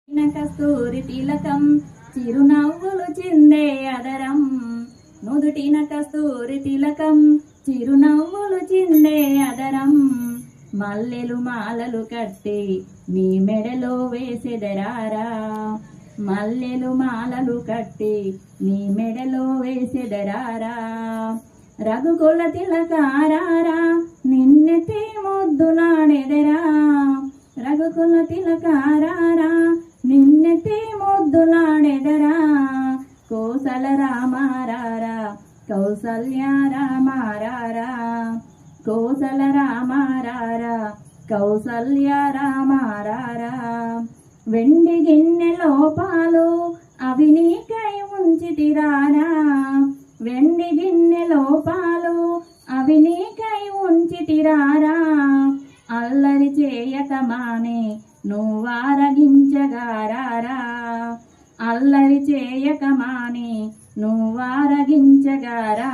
కస్తూరి తిలకం చిరునవ్వులు చిందే అదరం నుదుటిన కస్తూరి తిలకం చిరునవ్వులు చిందే అదరం మల్లెలు మాలలు కట్టి నీ మెడలో వేసెదరారా మల్లెలు మాలలు కట్టి నీ మెడలో వేసెదరారా రఘుకుల తిలకారారా నిన్నెత్తి ముద్దులాడెదరా రఘుకుల తిలకారారా నిన్నెత్తి ముద్దులాడెదరా కోసల రామారారా కౌసల్య రామారారా కోసల రామారారా కౌసల్య రామారారా వెండి గిన్నెలో పాలు అవి నీకై ఉంచితిరారా వెండి గిన్నెలో పాలు అవి నీకై ఉంచితిరారా అల్లరి చేయక మానే నువ్వారగించగారారా అల్లరి చేయక మానే నువ్వారగించగారా